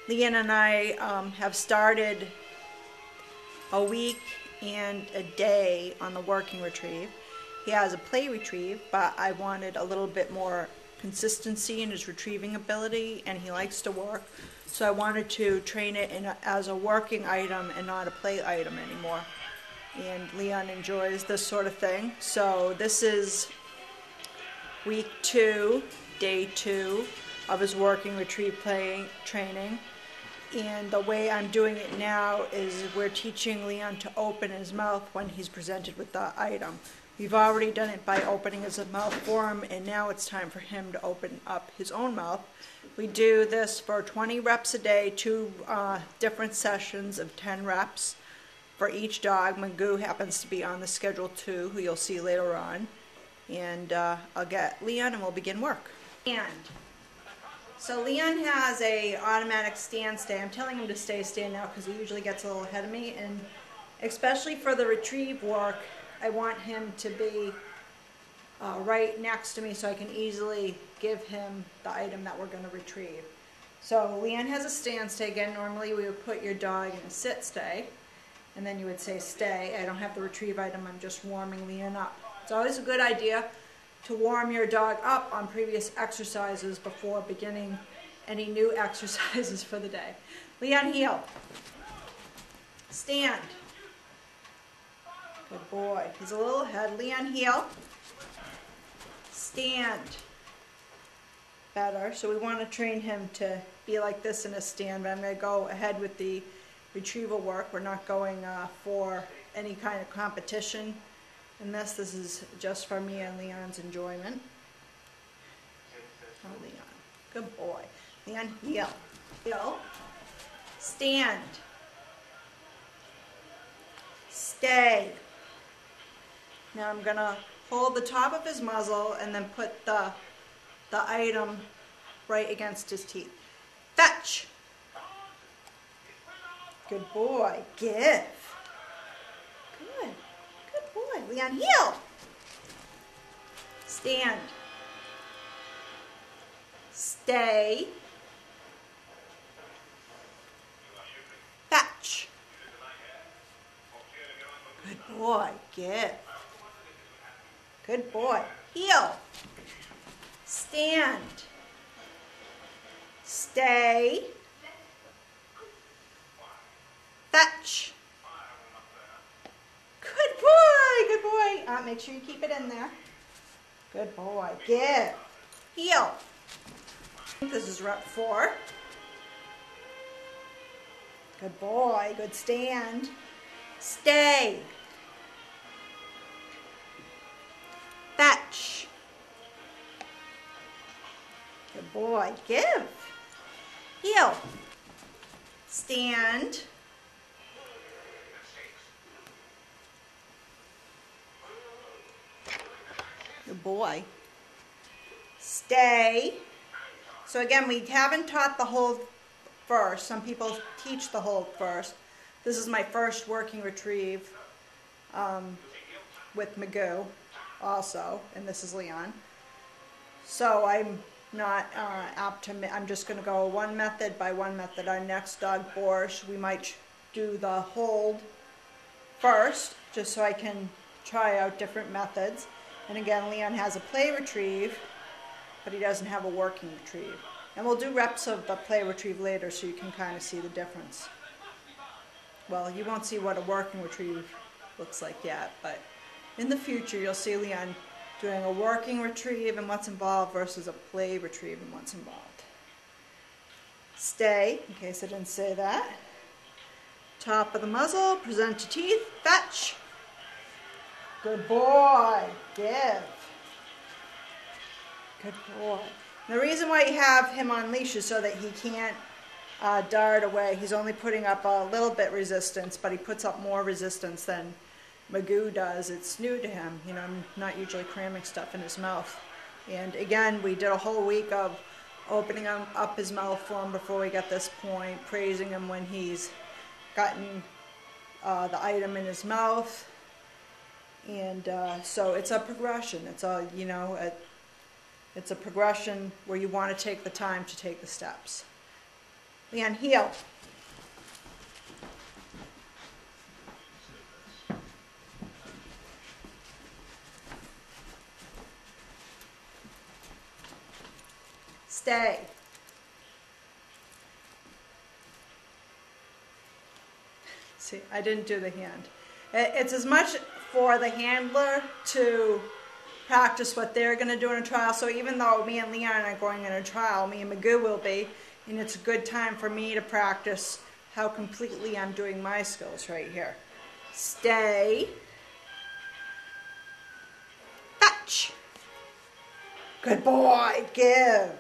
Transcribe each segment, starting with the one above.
Leanne and I have started a week and a day on the working retrieve. He has a play retrieve, but I wanted a little bit more consistency in his retrieving ability, and he likes to work. So I wanted to train it as a working item and not a play item anymore. And Leon enjoys this sort of thing. So this is week 2, day 2 of his working retrieve play training. And the way I'm doing it now is we're teaching Leon to open his mouth when he's presented with the item. We've already done it by opening his mouth for him, and now it's time for him to open up his own mouth. We do this for 20 reps a day, 2 different sessions of 10 reps for each dog. Magoo happens to be on the schedule too, who you'll see later on. And I'll get Leon and we'll begin work. So Leon has a automatic stand stay. I'm telling him to stand now because he usually gets a little ahead of me, and especially for the retrieve work, I want him to be right next to me so I can easily give him the item that we're going to retrieve. So Leon has a stand stay. Again, normally we would put your dog in a sit stay, and then you would say stay. I don't have the retrieve item, I'm just warming Leon up. It's always a good idea to warm your dog up on previous exercises before beginning any new exercises for the day. Leon, heel. Stand. Good boy. He's a little ahead. Leon, heel. Stand. Better. So we want to train him to be like this in a stand, but I'm going to go ahead with the retrieval work. We're not going for any kind of competition in this. This is just for me and Leon's enjoyment. Oh, Leon. Good boy. Leon, heel. Heel. Stand. Stay. Now I'm going to hold the top of his muzzle and then put the item right against his teeth. Fetch. Good boy. Give. Good. Good boy. Leon, heel. Stand. Stay. Fetch. Good boy. Give. Good boy. Heel. Stand. Stay. Fetch. Good boy. Good boy. Make sure you keep it in there. Good boy. Give. Heel. This is rep 4. Good boy. Good stand. Stay. Fetch. Good boy. Give. Heel. Stand. Good boy. Stay. So again, we haven't taught the hold first. Some people teach the hold first. This is my first working retrieve with Magoo also, and this is Leon. So I'm not apt to, I'm just going to go one method by one method. Our next dog, Borscht, we might do the hold first, just so I can try out different methods. And again, Leon has a play retrieve, but he doesn't have a working retrieve. And we'll do reps of the play retrieve later so you can kind of see the difference. Well, you won't see what a working retrieve looks like yet, but in the future you'll see Leon doing a working retrieve and what's involved versus a play retrieve and what's involved. Stay, in case I didn't say that. Top of the muzzle, present to teeth, fetch. Good boy. Give. Good boy. The reason why you have him on leash is so that he can't dart away. He's only putting up a little bit resistance, but he puts up more resistance than Magoo does. It's new to him. You know, I'm not usually cramming stuff in his mouth. And again, we did a whole week of opening up his mouth for him before we got this point, praising him when he's gotten the item in his mouth. And so it's a progression. It's a, you know, it's a progression where you want to take the time to take the steps. Leon, heel. Stay. See, I didn't do the hand. It's as much for the handler to practice what they're going to do in a trial. So even though me and Leon are going in a trial, me and Magoo will be, and it's a good time for me to practice how completely I'm doing my skills right here. Stay. Fetch. Good boy. Give.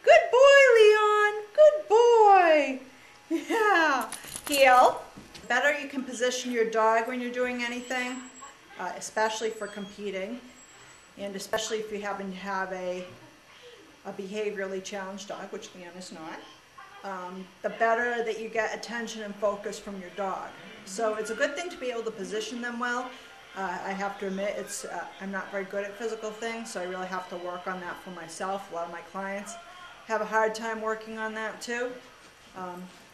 Good boy, Leon. Good boy. Yeah. Heel. The better you can position your dog when you're doing anything, especially for competing, and especially if you happen to have a behaviorally challenged dog, which Leon is not, the better that you get attention and focus from your dog. So it's a good thing to be able to position them well. I have to admit, I'm not very good at physical things, so I really have to work on that for myself. A lot of my clients have a hard time working on that too.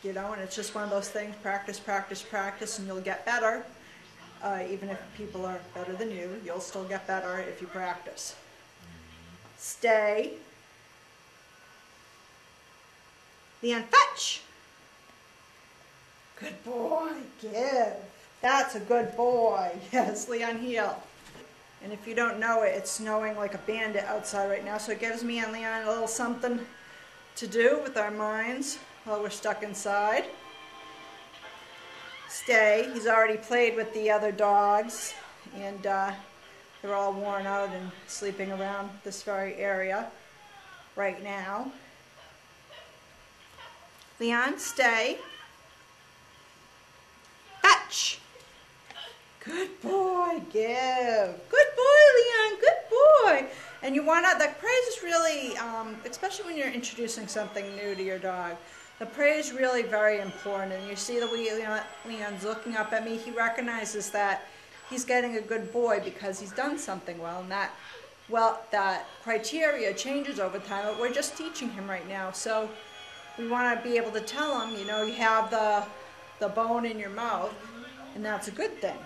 You know, and it's just one of those things, practice, practice, practice, and you'll get better. Even if people are better than you, you'll still get better if you practice. Stay. Leon, fetch. Good boy, give. That's a good boy. Yes, Leon, heel. And if you don't know it, it's snowing like a bandit outside right now, so it gives me and Leon a little something to do with our minds while we're stuck inside. Stay. He's already played with the other dogs, and they're all worn out and sleeping around this very area right now. Leon, stay. Fetch. Good boy, give. Good boy, Leon, good boy. And you want to, the praise is really, especially when you're introducing something new to your dog, the praise is really very important. And you see the way Leon's looking up at me, he recognizes that he's getting a good boy because he's done something well, and that criteria changes over time, but we're just teaching him right now. So we want to be able to tell him, you know, you have the bone in your mouth, and that's a good thing.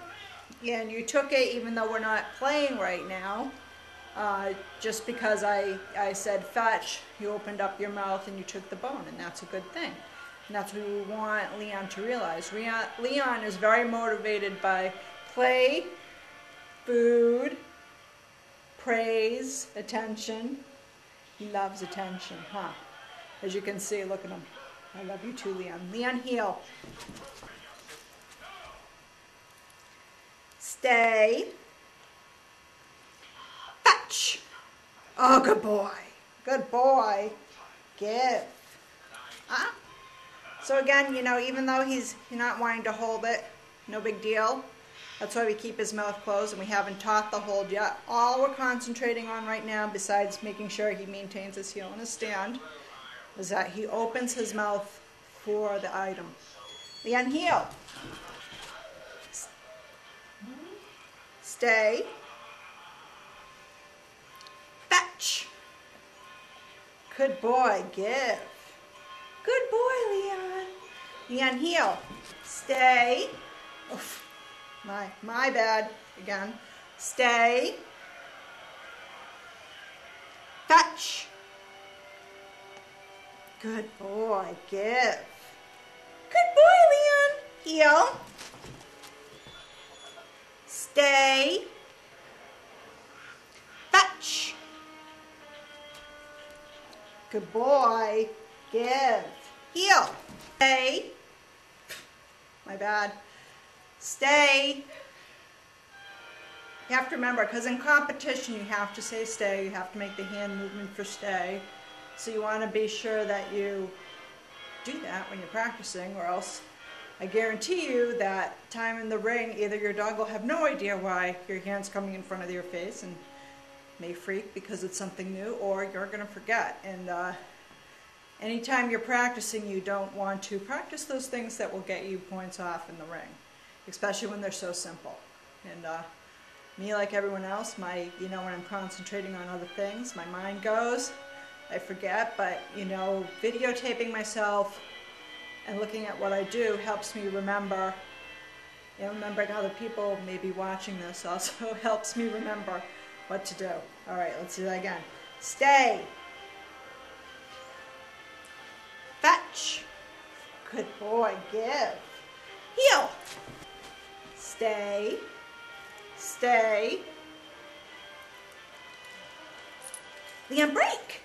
And you took it even though we're not playing right now, just because I said fetch, you opened up your mouth and you took the bone, and that's a good thing. And that's what we want Leon to realize. Leon is very motivated by play, food, praise, attention. He loves attention, huh? As you can see, look at him. I love you too, Leon. Leon, heel. Stay. Fetch. Oh, good boy. Good boy. Give. Huh? So again, you know, even though he's not wanting to hold it, no big deal. That's why we keep his mouth closed, and we haven't taught the hold yet. All we're concentrating on right now, besides making sure he maintains his heel in his stand, is that he opens his mouth for the item. Leon, heel. Stay. Fetch. Good boy, give. Good boy, Leon. Leon, heel. Stay. Oof. My bad again. Stay. Fetch. Good boy, give. Good boy, Leon. Heel. Stay. Fetch. Good boy. Give. Heel. Stay. My bad. Stay. You have to remember, because in competition you have to say stay. You have to make the hand movement for stay. So you want to be sure that you do that when you're practicing, or else I guarantee you that time in the ring, either your dog will have no idea why your hand's coming in front of your face and may freak because it's something new, or you're going to forget. And anytime you're practicing, you don't want to practice those things that will get you points off in the ring, especially when they're so simple. And me, like everyone else, when I'm concentrating on other things, my mind goes, I forget. But videotaping myself and looking at what I do helps me remember. And remembering other people may be watching this also helps me remember what to do. All right, let's do that again. Stay. Fetch. Good boy. Give. Heel. Stay. Stay. Then break.